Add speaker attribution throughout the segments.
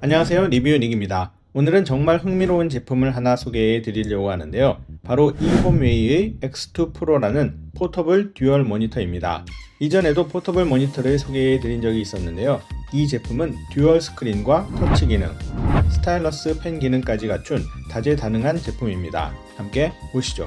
Speaker 1: 안녕하세요, 리뷰 닉입니다. 오늘은 정말 흥미로운 제품을 하나 소개해 드리려고 하는데요. 바로 이홈웨이의 X2 프로라는 포터블 듀얼 모니터입니다. 이전에도 포터블 모니터를 소개해 드린 적이 있었는데요. 이 제품은 듀얼 스크린과 터치 기능, 스타일러스 펜 기능까지 갖춘 다재다능한 제품입니다. 함께 보시죠.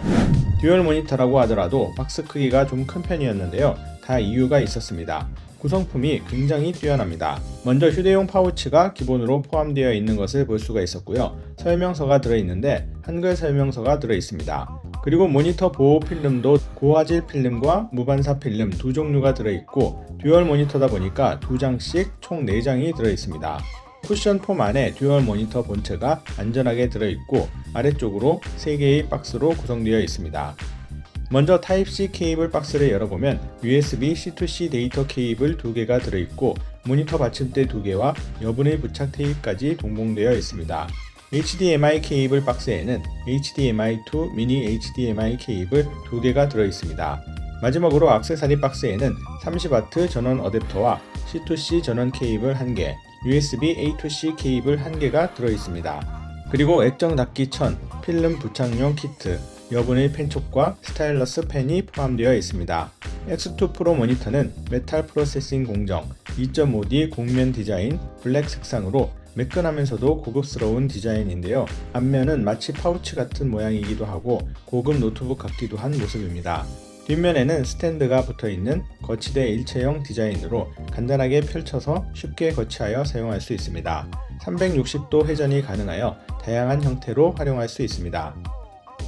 Speaker 1: 듀얼 모니터라고 하더라도 박스 크기가 좀 큰 편이었는데요. 다 이유가 있었습니다. 구성품이 굉장히 뛰어납니다. 먼저 휴대용 파우치가 기본으로 포함되어 있는 것을 볼 수가 있었고요. 설명서가 들어있는데 한글 설명서가 들어있습니다. 그리고 모니터 보호 필름도 고화질 필름과 무반사 필름 두 종류가 들어있고 듀얼 모니터다 보니까 2장씩 총 4장이 들어있습니다. 쿠션 폼 안에 듀얼 모니터 본체가 안전하게 들어있고 아래쪽으로 3개의 박스로 구성되어 있습니다. 먼저 타입C 케이블 박스를 열어보면 USB C2C 데이터 케이블 2개가 들어있고 모니터 받침대 2개와 여분의 부착 테이프까지 동봉되어 있습니다. HDMI 케이블 박스에는 HDMI2 미니 HDMI 케이블 2개가 들어있습니다. 마지막으로 액세서리 박스에는 30W 전원 어댑터와 C2C 전원 케이블 1개, USB A2C 케이블 1개가 들어있습니다. 그리고 액정 닫기 천, 필름 부착용 키트, 여분의 펜촉과 스타일러스 펜이 포함되어 있습니다. X2 프로 모니터는 메탈 프로세싱 공정, 2.5D 곡면 디자인, 블랙 색상으로 매끈하면서도 고급스러운 디자인인데요. 앞면은 마치 파우치 같은 모양이기도 하고 고급 노트북 같기도 한 모습입니다. 뒷면에는 스탠드가 붙어있는 거치대 일체형 디자인으로 간단하게 펼쳐서 쉽게 거치하여 사용할 수 있습니다. 360도 회전이 가능하여 다양한 형태로 활용할 수 있습니다.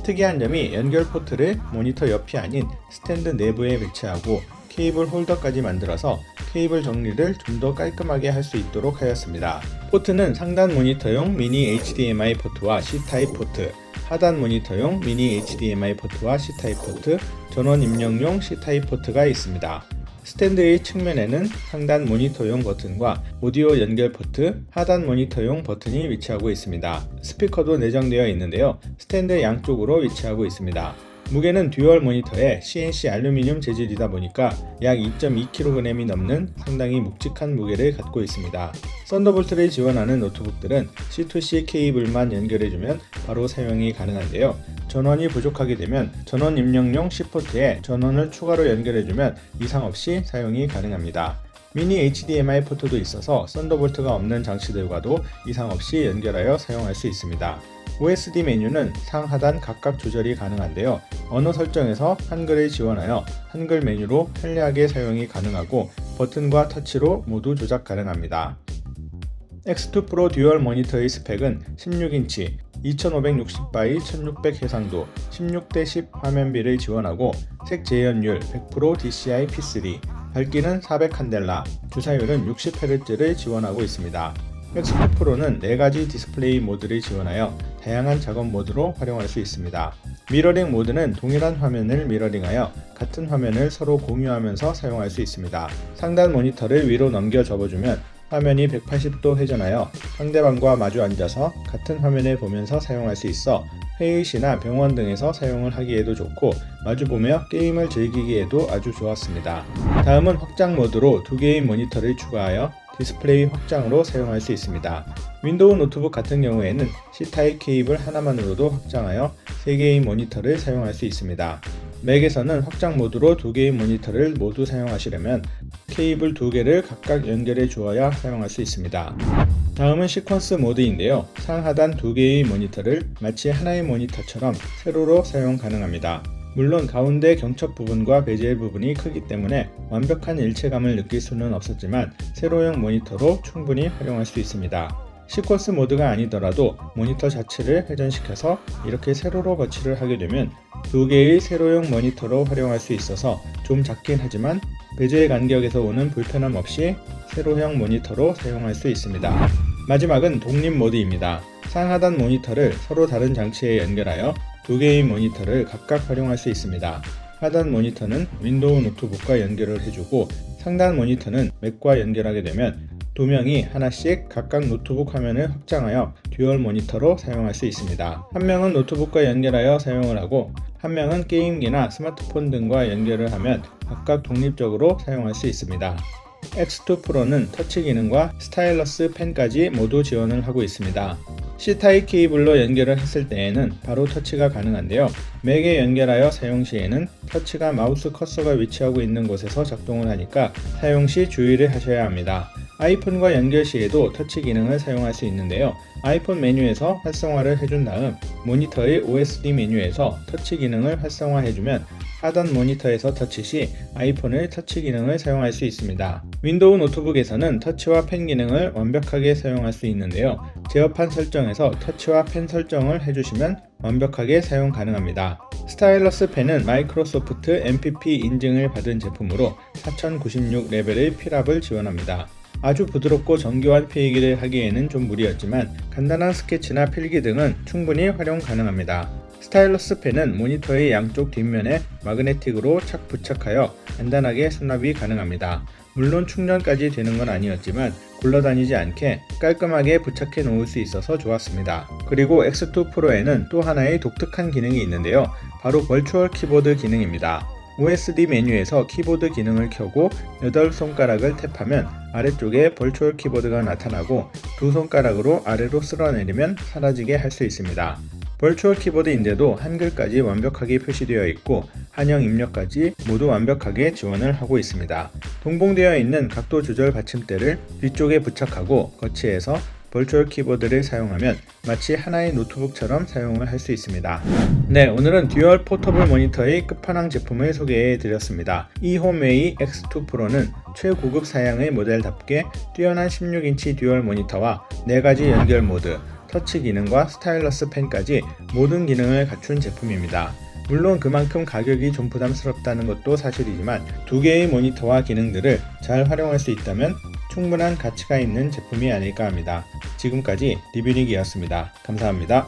Speaker 1: 특이한 점이 연결 포트를 모니터 옆이 아닌 스탠드 내부에 배치하고 케이블 홀더까지 만들어서 케이블 정리를 좀 더 깔끔하게 할 수 있도록 하였습니다. 포트는 상단 모니터용 미니 HDMI 포트와 C타입 포트, 하단 모니터용 미니 HDMI 포트와 C타입 포트, 전원 입력용 C타입 포트가 있습니다. 스탠드의 측면에는 상단 모니터용 버튼과 오디오 연결 포트, 하단 모니터용 버튼이 위치하고 있습니다. 스피커도 내장되어 있는데요. 스탠드 양쪽으로 위치하고 있습니다. 무게는 듀얼 모니터에 CNC 알루미늄 재질이다 보니까 약 2.2kg이 넘는 상당히 묵직한 무게를 갖고 있습니다. 썬더볼트를 지원하는 노트북들은 C2C 케이블만 연결해주면 바로 사용이 가능한데요. 전원이 부족하게 되면 전원 입력용 C포트에 전원을 추가로 연결해주면 이상 없이 사용이 가능합니다. 미니 HDMI 포트도 있어서 썬더볼트가 없는 장치들과도 이상 없이 연결하여 사용할 수 있습니다. OSD 메뉴는 상하단 각각 조절이 가능한데요. 언어 설정에서 한글을 지원하여 한글 메뉴로 편리하게 사용이 가능하고 버튼과 터치로 모두 조작 가능합니다. X2 프로 듀얼 모니터의 스펙은 16인치 2560x 1600 해상도 16:10 화면비를 지원하고 색 재현율 100% DCI P3, 밝기는 400 칸델라, 주사율은 60Hz를 지원하고 있습니다. X2 프로는 4가지 디스플레이 모드를 지원하여 다양한 작업 모드로 활용할 수 있습니다. 미러링 모드는 동일한 화면을 미러링하여 같은 화면을 서로 공유하면서 사용할 수 있습니다. 상단 모니터를 위로 넘겨 접어주면 화면이 180도 회전하여 상대방과 마주 앉아서 같은 화면을 보면서 사용할 수 있어 회의시나 병원 등에서 사용을 하기에도 좋고 마주보며 게임을 즐기기에도 아주 좋았습니다. 다음은 확장 모드로 2개의 모니터를 추가하여 디스플레이 확장으로 사용할 수 있습니다. 윈도우 노트북 같은 경우에는 C타입 케이블 하나만으로도 확장하여 3개의 모니터를 사용할 수 있습니다. 맥에서는 확장 모드로 2개의 모니터를 모두 사용하시려면 케이블 2개를 각각 연결해 주어야 사용할 수 있습니다. 다음은 시퀀스 모드인데요. 상하단 2개의 모니터를 마치 하나의 모니터처럼 세로로 사용 가능합니다. 물론 가운데 경첩 부분과 베젤 부분이 크기 때문에 완벽한 일체감을 느낄 수는 없었지만 세로형 모니터로 충분히 활용할 수 있습니다. 시퀀스 모드가 아니더라도 모니터 자체를 회전시켜서 이렇게 세로로 거치를 하게 되면 2개의 세로형 모니터로 활용할 수 있어서 좀 작긴 하지만 베젤 간격에서 오는 불편함 없이 세로형 모니터로 사용할 수 있습니다. 마지막은 독립 모드입니다. 상하단 모니터를 서로 다른 장치에 연결하여 2개의 모니터를 각각 활용할 수 있습니다. 하단 모니터는 윈도우 노트북과 연결을 해주고 상단 모니터는 맥과 연결하게 되면 2명이 하나씩 각각 노트북 화면을 확장하여 듀얼 모니터로 사용할 수 있습니다. 한 명은 노트북과 연결하여 사용을 하고 한 명은 게임기나 스마트폰 등과 연결을 하면 각각 독립적으로 사용할 수 있습니다. X2 프로는 터치 기능과 스타일러스 펜까지 모두 지원을 하고 있습니다. C타입 케이블로 연결을 했을 때에는 바로 터치가 가능한데요. 맥에 연결하여 사용 시에는 터치가 마우스 커서가 위치하고 있는 곳에서 작동을 하니까 사용 시 주의를 하셔야 합니다. 아이폰과 연결 시에도 터치 기능을 사용할 수 있는데요. 아이폰 메뉴에서 활성화를 해준 다음 모니터의 OSD 메뉴에서 터치 기능을 활성화해주면 하단 모니터에서 터치 시 아이폰의 터치 기능을 사용할 수 있습니다. 윈도우 노트북에서는 터치와 펜 기능을 완벽하게 사용할 수 있는데요. 제어판 설정에서 터치와 펜 설정을 해주시면 완벽하게 사용 가능합니다. 스타일러스 펜은 마이크로소프트 MPP 인증을 받은 제품으로 4096 레벨의 필압을 지원합니다. 아주 부드럽고 정교한 필기를 하기에는 좀 무리였지만 간단한 스케치나 필기 등은 충분히 활용 가능합니다. 스타일러스 펜은 모니터의 양쪽 뒷면에 마그네틱으로 착 부착하여 간단하게 수납이 가능합니다. 물론 충전까지 되는 건 아니었지만 굴러다니지 않게 깔끔하게 부착해 놓을 수 있어서 좋았습니다. 그리고 X2 프로에는 또 하나의 독특한 기능이 있는데요. 바로 버추얼 키보드 기능입니다. OSD 메뉴에서 키보드 기능을 켜고 8손가락을 탭하면 아래쪽에 버추얼 키보드가 나타나고 2손가락으로 아래로 쓸어내리면 사라지게 할 수 있습니다. 버추얼 키보드인데도 한글까지 완벽하게 표시되어 있고 한영 입력까지 모두 완벽하게 지원을 하고 있습니다. 동봉되어 있는 각도 조절 받침대를 뒤쪽에 부착하고 거치해서 버추얼 키보드를 사용하면 마치 하나의 노트북처럼 사용을 할 수 있습니다. 네, 오늘은 듀얼 포터블 모니터의 끝판왕 제품을 소개해 드렸습니다. 이홈웨이 X2 프로는 최고급 사양의 모델답게 뛰어난 16인치 듀얼 모니터와 4가지 연결 모드, 터치 기능과 스타일러스 펜까지 모든 기능을 갖춘 제품입니다. 물론 그만큼 가격이 좀 부담스럽다는 것도 사실이지만 2개의 모니터와 기능들을 잘 활용할 수 있다면 충분한 가치가 있는 제품이 아닐까 합니다. 지금까지 리뷰닉이었습니다. 감사합니다.